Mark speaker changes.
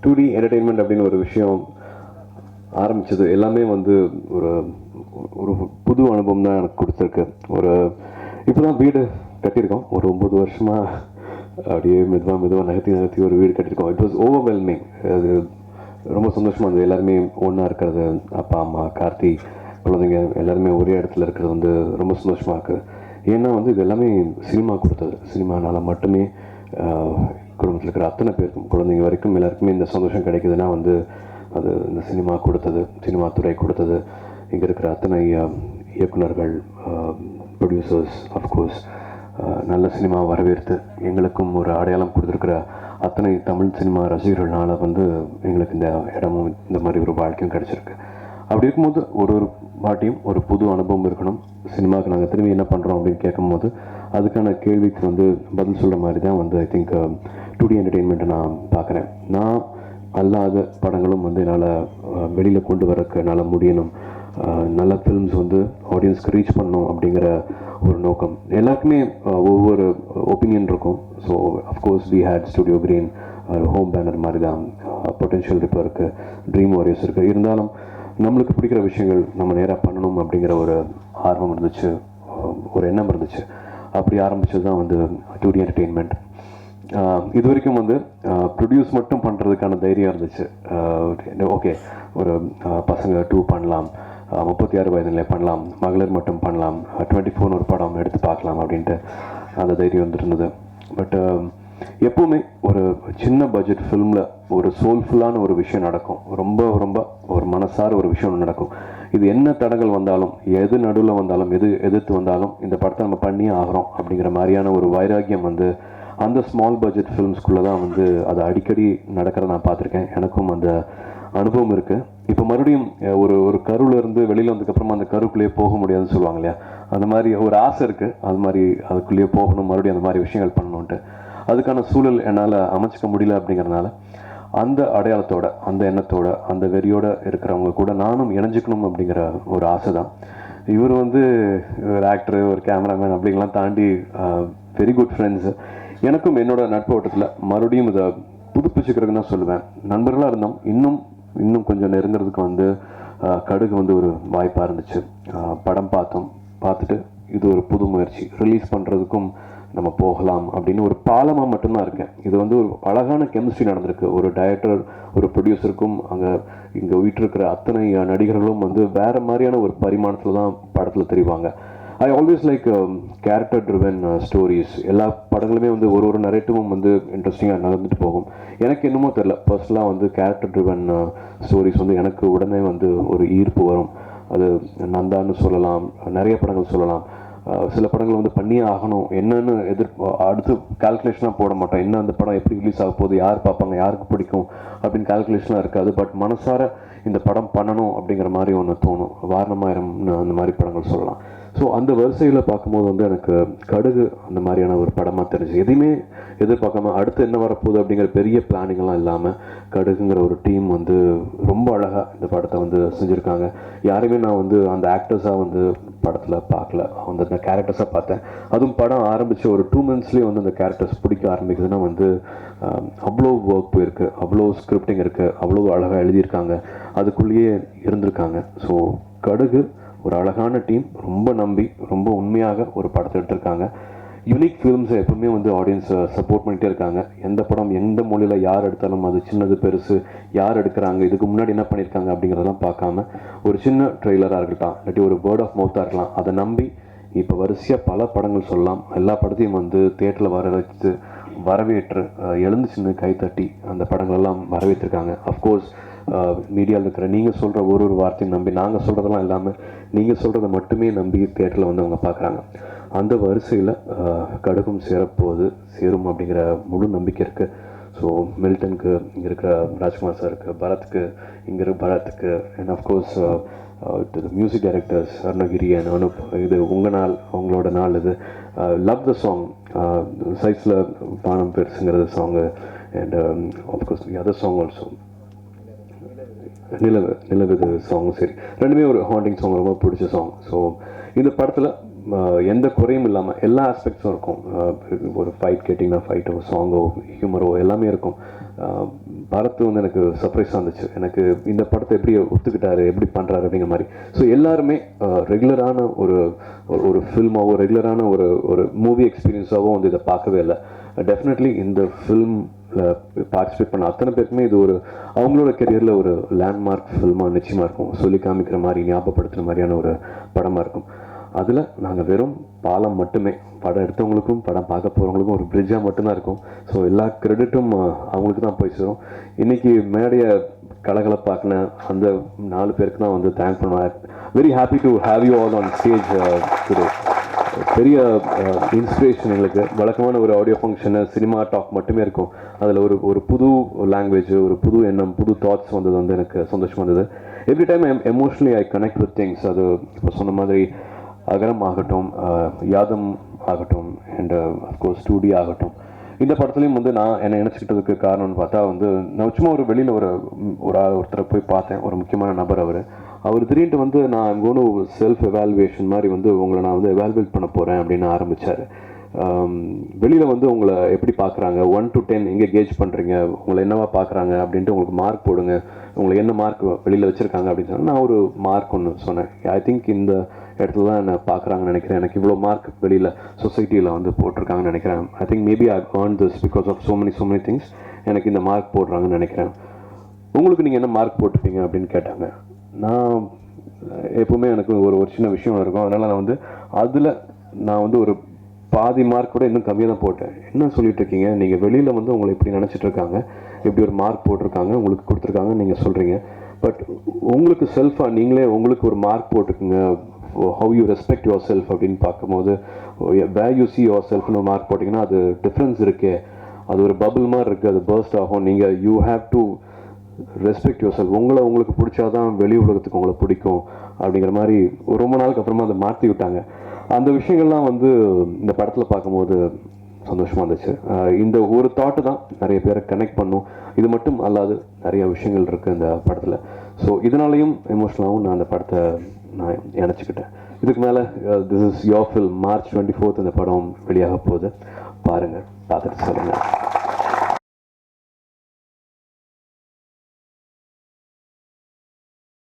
Speaker 1: 2D entertainment அப்படின்னு ஒரு விஷயம் ஆரம்பித்தது எல்லாமே வந்து ஒரு ஒரு புது அனுபவம் தான் எனக்கு கொடுத்துருக்கு. இப்போ தான் வீடு கட்டியிருக்கோம். ஒரு 9 வருஷமாக அப்படியே மெதுவாக நகர்த்தி ஒரு வீடு கட்டியிருக்கோம். It was overwhelming. அது ரொம்ப சந்தோஷமாக இருந்தது. எல்லாருமே ஒன்றா இருக்கிறது, அப்பா அம்மா கார்த்தி குழந்தைங்க எல்லாருமே ஒரே இடத்துல இருக்கிறது வந்து ரொம்ப சந்தோஷமாக இருக்குது. ஏன்னா வந்து இது எல்லாமே சினிமா கொடுத்தது. சினிமானால் மட்டுமே குடும்பத்தில் இருக்கிற அத்தனை பேருக்கும் குழந்தைங்க வரைக்கும் எல்லாருக்குமே இந்த சந்தோஷம் கிடைக்குதுன்னா வந்து அது இந்த சினிமா கொடுத்தது, சினிமா துறை கொடுத்தது. இங்கே இருக்கிற அத்தனை இயக்குநர்கள், ப்ரொடியூசர்ஸ், அஃப்கோர்ஸ் நல்ல சினிமா வரவேற்று எங்களுக்கும் ஒரு அடையாளம் கொடுத்துருக்கிற அத்தனை தமிழ் சினிமா ரசிகர்களால் வந்து எங்களுக்கு இந்த இடமும் இந்த மாதிரி ஒரு வாழ்க்கையும் கிடச்சிருக்கு. அப்படி இருக்கும்போது ஒரு வாட்டியும் ஒரு புது அனுபவம் இருக்கணும். சினிமாவுக்கு நாங்கள் திரும்பி என்ன பண்ணுறோம் அப்படின்னு கேட்கும்போது அதுக்கான கேள்விக்கு வந்து பதில் சொல்கிற மாதிரி தான் வந்து ஐ திங்க் 2D என்டர்டெயின்மெண்ட்டை நான் பார்க்குறேன். நான் அல்லாத படங்களும் வந்து என்னால் வெளியில் கொண்டு வரக்கு என்னால் முடியணும். நல்ல ஃபிலிம்ஸ் வந்து ஆடியன்ஸ்க்கு ரீச் பண்ணணும் அப்படிங்கிற ஒரு நோக்கம். எல்லாருக்குமே ஒவ்வொரு ஒப்பீனியன் இருக்கும். So of course we had Studio Green, home banner மாதிரி தான் பொட்டென்ஷியல் இப்போ இருக்குது, ட்ரீம் வாரியர்ஸ் இருக்குது. இருந்தாலும் நம்மளுக்கு பிடிக்கிற விஷயங்கள் நம்ம நேராக பண்ணணும் அப்படிங்கிற ஒரு ஆர்வம் இருந்துச்சு, ஒரு எண்ணம் இருந்துச்சு. அப்படி ஆரம்பித்தது தான் வந்து 2D என்டர்டெயின்மெண்ட். இது வரைக்கும் வந்து ப்ரொடியூஸ் மட்டும் பண்ணுறதுக்கான தைரியம் இருந்துச்சு. ஓகே, ஒரு பசங்க 2 பண்ணலாம், 36 வயதில் பண்ணலாம், மகளிர் மட்டும் பண்ணலாம், 24 ஒரு படம் எடுத்து பார்க்கலாம் அப்படின்ட்டு அந்த தைரியம் வந்துருந்தது. பட் எப்போவுமே ஒரு சின்ன பட்ஜெட் ஃபிலிமில் ஒரு சோல்ஃபுல்லான ஒரு விஷயம் நடக்கும். ரொம்ப ரொம்ப ஒரு மனசார ஒரு விஷயம் நடக்கும். இது என்ன தடங்கள் வந்தாலும், எது நடுவில் வந்தாலும், எது எதிர்த்து வந்தாலும் இந்த படத்தை நம்ம பண்ணியே ஆகிறோம் அப்படிங்கிற மாதிரியான ஒரு வைராக்கியம் வந்து அந்த ஸ்மால் பட்ஜெட் ஃபிலிம்ஸ்குள்ளே தான் வந்து அது அடிக்கடி நடக்கிறத நான் பார்த்துருக்கேன். எனக்கும் அந்த அனுபவம் இருக்குது. இப்போ மறுபடியும் ஒரு கருவிலேருந்து வெளியில் வந்ததுக்கப்புறமா அந்த கருக்குள்ளேயே போக முடியாதுன்னு சொல்லுவாங்க இல்லையா, அந்த மாதிரி ஒரு ஆசை இருக்குது. அது மாதிரி அதுக்குள்ளேயே போகணும், மறுபடியும் அந்த மாதிரி விஷயங்கள் பண்ணணுன்ட்டு. அதுக்கான சூழல் என்னால் அமைச்சிக்க முடியல. அப்படிங்கிறதுனால அந்த அடையாளத்தோட, அந்த எண்ணத்தோட, அந்த வெறியோடு இருக்கிறவங்க கூட நானும் இணைஞ்சிக்கணும் அப்படிங்கிற ஒரு ஆசை தான். இவர் வந்து ஒரு ஆக்டரு, ஒரு கேமராமேன் அப்படிங்கலாம் தாண்டி வெரி குட் ஃப்ரெண்ட்ஸு. எனக்கும் என்னோட நட்பு ஓட்டத்தில் மறுபடியும் இதை புதுப்பிச்சுக்கிறதுன்னு தான் சொல்லுவேன். நண்பர்களாக இருந்தோம், இன்னும் கொஞ்சம் நெருங்கிறதுக்கு வந்து கடுகு வந்து ஒரு வாய்ப்பாக இருந்துச்சு. படம் பார்த்துட்டு இது ஒரு புது முயற்சி, ரிலீஸ் பண்ணுறதுக்கும் நம்ம போகலாம் அப்படின்னு ஒரு பாலமாக மட்டும்தான் இருக்கேன். இது வந்து ஒரு அழகான கெமிஸ்ட்ரி நடந்திருக்கு. ஒரு டைரக்டர், ஒரு ப்ரொடியூசருக்கும் இங்கே வீட்டிருக்கிற அத்தனை நடிகர்களும் வந்து வேறு மாதிரியான ஒரு பரிமாணத்தில் தான் படத்தில் தெரிவாங்க. I always like character driven stories. எல்லா படங்களுமே வந்து ஒரு நரேட்டிவும் வந்து இன்ட்ரெஸ்டிங்காக நடந்துட்டு போகும். எனக்கு என்னமோ தெரில, பர்சனலாக வந்து கேரக்டர் ட்ரிவன் ஸ்டோரிஸ் வந்து எனக்கு உடனே வந்து ஒரு ஈர்ப்பு வரும். அது நந்தான்னு சொல்லலாம், நிறைய படங்கள் சொல்லலாம். சில படங்கள் வந்து பண்ணியே ஆகணும், என்னன்னு அடுத்து கால்குலேஷனாக போட மாட்டோம். என்ன அந்த படம் எப்படி ரிலீஸ் ஆக போகுது, யார் பார்ப்பாங்க, யாருக்கு பிடிக்கும் அப்படின்னு கால்குலேஷனாக இருக்காது. பட் மனசார இந்த படம் பண்ணணும் அப்படிங்கிற மாதிரி ஒன்று தோணும். வாரணமாயிரம்னு அந்த மாதிரி படங்கள் சொல்லலாம். ஸோ அந்த வரிசையில் பார்க்கும்போது வந்து எனக்கு கடுகு அந்த மாதிரியான ஒரு படமாக தெரிஞ்சு, எதையுமே எதிர்பார்க்காம அடுத்து என்ன வரப்போகுது அப்படிங்கிற பெரிய பிளானிங்கெல்லாம் இல்லாமல் கடுகுங்கிற ஒரு டீம் வந்து ரொம்ப அழகாக இந்த படத்தை வந்து செஞ்சுருக்காங்க. யாருமே நான் வந்து அந்த ஆக்டர்ஸாக வந்து படத்தில் பார்க்கல, அந்த கேரக்டர்ஸாக பார்த்தேன். அதுவும் படம் ஆரம்பித்த ஒரு 2 monthsலேயே வந்து அந்த கேரக்டர்ஸ் பிடிக்க ஆரம்பிக்குதுன்னா வந்து அவ்வளோ ஒர்க் போயிருக்கு, அவ்வளோ ஸ்கிரிப்டிங் இருக்குது, அவ்வளோ அழகாக எழுதியிருக்காங்க, அதுக்குள்ளேயே இருந்திருக்காங்க. ஸோ கடுகு ஒரு அழகான டீம், ரொம்ப நம்பி ரொம்ப உண்மையாக ஒரு படத்தை எடுத்திருக்காங்க. யூனிக் ஃபிலிம்ஸை எப்பவுமே வந்து ஆடியன்ஸ் சப்போர்ட் பண்ணிகிட்டே இருக்காங்க. எந்த படம் எந்த மொழியில் யார் எடுத்தாலும், அது சின்னது பெருசு, யார் எடுக்கிறாங்க, இதுக்கு முன்னாடி என்ன பண்ணியிருக்காங்க அப்படிங்கிறதெல்லாம் பார்க்காம ஒரு சின்ன ட்ரெய்லராக இருக்கட்டும், இல்லாட்டி ஒரு வேர்ட் ஆஃப் மவுத்தாக இருக்கலாம், அதை நம்பி இப்போ வரிசையாக பல படங்கள் சொல்லலாம். எல்லா படத்தையும் வந்து தேட்டரில் வச்சு வரவேற்று எழுந்து சின்ன கைத்தட்டி அந்த படங்களெல்லாம் வரவேற்றிருக்காங்க. அஃப்கோர்ஸ் மீடியாவில் இருக்கிற நீங்கள் சொல்கிற ஒரு வார்த்தையும் நம்பி, நாங்கள் சொல்கிறதெல்லாம் இல்லாமல் நீங்கள் சொல்கிறத மட்டுமே நம்பி தேட்டரில் வந்து அவங்க பார்க்குறாங்க. அந்த வரிசையில் கடுகும் சேரும் அப்படிங்கிற முழு நம்பிக்கை இருக்குது. ஸோ மில்டனுக்கு, இங்கே இருக்கிற ராஜ்குமார் சாருக்கு, பரத்துக்கு, இங்கே இருக்கிற பரத்துக்கு, and of course music directors Arunagiri and Anup, இது உங்கள் நாள், அவங்களோட நாள். இது லவ் த சாங், சைஸில் பானம் பெருசுங்கிறது song, and of course other song also, நிலவு சாங். சரி, ரெண்டுமே ஒரு ஹாண்டிங் சாங், ரொம்ப பிடிச்ச சாங். ஸோ இந்த படத்தில் எந்த குறையும் இல்லாமல் எல்லா ஆஸ்பெக்ட்ஸும் இருக்கும். ஒரு ஃபைட் கேட்டிங்கன்னா ஃபைட்டோ, சாங்கோ, ஹியூமரோ எல்லாமே இருக்கும். பாரத் வந்து எனக்கு சர்ப்ரைஸாக இருந்துச்சு. எனக்கு இந்த படத்தை எப்படி ஒத்துக்கிட்டாரு, எப்படி பண்ணுறாரு அப்படிங்கிற மாதிரி. ஸோ எல்லாருமே ரெகுலரான ஒரு ஃபில்மாவோ, ரெகுலரான ஒரு மூவி எக்ஸ்பீரியன்ஸாகவும் வந்து இதை பார்க்கவே இல்லை. டெஃபினெட்லி இந்த ஃபில்மில் பார்ட்டிசிபேட் பண்ண அத்தனை பேருக்குமே இது அவங்களோட கெரியரில் ஒரு லேண்ட்மார்க் ஃபில்மாக நிச்சயமாக இருக்கும். சொல்லி காமிக்கிற மாதிரி, ஞாபகப்படுத்துகிற மாதிரியான ஒரு படமாக இருக்கும். அதில் நாங்கள் வெறும் பாலம் மட்டுமே, படம் எடுத்தவங்களுக்கும் படம் பார்க்க போகிறவங்களுக்கும் ஒரு பிரிட்ஜாக மட்டும்தான் இருக்கும். ஸோ எல்லா கிரெடிட்டும் அவங்களுக்கு தான் போய் சேரும். இன்றைக்கி மேடைய கலகலப்பாக்கின அந்த 4 பேருக்கு தான் வந்து தேங்க் பண்ணுவேன். Very happy to have you all on stage today. பெரிய இன்ஸ்பிரேஷன் எங்களுக்கு. வழக்கமான ஒரு ஆடியோ ஃபங்க்ஷனு, சினிமா டாக் மட்டுமே இருக்கும். அதில் ஒரு புது லாங்குவேஜ், ஒரு புது எண்ணம், புது தாட்ஸ் வந்தது வந்து எனக்கு சந்தோஷமாக இருந்தது. Every time emotionally I connect with things. அது இப்போ சொன்ன மாதிரி அகரம் ஆகட்டும், யாதம் ஆகட்டும், அண்ட் அஃப்கோர்ஸ் ஸ்டூடி ஆகட்டும். இந்த படத்துலையும் வந்து நான் என்னை நினச்சிக்கிட்டதுக்கு காரணம்னு பார்த்தா வந்து, நான் சும்மா ஒரு வெளியில் ஒருத்தரை போய் பார்த்தேன். ஒரு முக்கியமான நபர் அவர் திடீர்னு வந்து நான் I'm gonna to self evaluation மாதிரி வந்து உங்களை நான் வந்து எவாலுவேட் பண்ண போகிறேன் அப்படின்னு ஆரம்பித்தார். வெளியில் வந்து உங்களை எப்படி பார்க்குறாங்க, 1 to 10 எங்கே கேஜ் பண்ணுறீங்க, உங்களை என்னவா பார்க்குறாங்க அப்படின்ட்டு உங்களுக்கு மார்க் போடுங்க, உங்களுக்கு என்ன மார்க் வெளியில் வச்சுருக்காங்க அப்படின்னு சொன்னால் நான் ஒரு மார்க் ஒன்று சொன்னேன். ஐ திங்க் இந்த இடத்துல தான் என்னை பார்க்குறாங்கன்னு நினைக்கிறேன். எனக்கு இவ்வளோ மார்க் வெளியில் சொசைட்டியில் வந்து போட்டிருக்காங்கன்னு நினைக்கிறேன். I think maybe I earned this because of so many things. எனக்கு இந்த மார்க் போடுறாங்கன்னு நினைக்கிறேன். உங்களுக்கு நீங்கள் என்ன மார்க் போட்டுப்பீங்க அப்படின்னு கேட்டாங்க. நான் எப்போவுமே எனக்கு ஒரு சின்ன விஷயம் இருக்கும். அதனால் நான் வந்து அதில் நான் வந்து ஒரு பாதி மார்க் கூட இன்னும் கம்மியாக தான் போட்டேன். என்ன சொல்லிட்டு இருக்கீங்க, நீங்கள் வெளியில் வந்து உங்களை இப்படி நினச்சிட்டு இருக்காங்க, இப்படி ஒரு மார்க் போட்டிருக்காங்க, உங்களுக்கு கொடுத்துருக்காங்கன்னு நீங்கள் சொல்கிறீங்க. பட் உங்களுக்கு செல்ஃபாக நீங்களே உங்களுக்கு ஒரு மார்க் போட்டுக்குங்க, how you respect yourself அப்படின்னு பார்க்கும்போது, where you see yourselfனு ஒரு மார்க் போட்டிங்கன்னா அது டிஃப்ரென்ஸ் இருக்கே. அது ஒரு பபிள் மாதிரி இருக்குது, அது பர்ஸ்ட் ஆகும். நீங்கள் you have to respect your self. உங்களுக்கு பிடிச்சாதான் வெளி உலகத்துக்கு உங்களை பிடிக்கும் அப்படிங்கிற மாதிரி ரொம்ப நாளுக்கு அப்புறமா அதை மாற்றி விட்டாங்க. அந்த விஷயங்கள்லாம் வந்து இந்த படத்தில் பார்க்கும்போது சந்தோஷமாக இருந்துச்சு. இந்த ஒரு தாட்டு தான் நிறைய பேரை கனெக்ட் பண்ணும். இது மட்டும் அல்லாது நிறைய விஷயங்கள் இருக்குது இந்த படத்தில். ஸோ இதனாலையும் எமோஷ்னலாகவும் நான் அந்த படத்தை நான் நினச்சிக்கிட்டேன். இதுக்கு மேலே this is your film. March 24 இந்த படம் வெளியாக போகுது. பாருங்கள், பார்த்துட்டு சொல்லுங்கள்.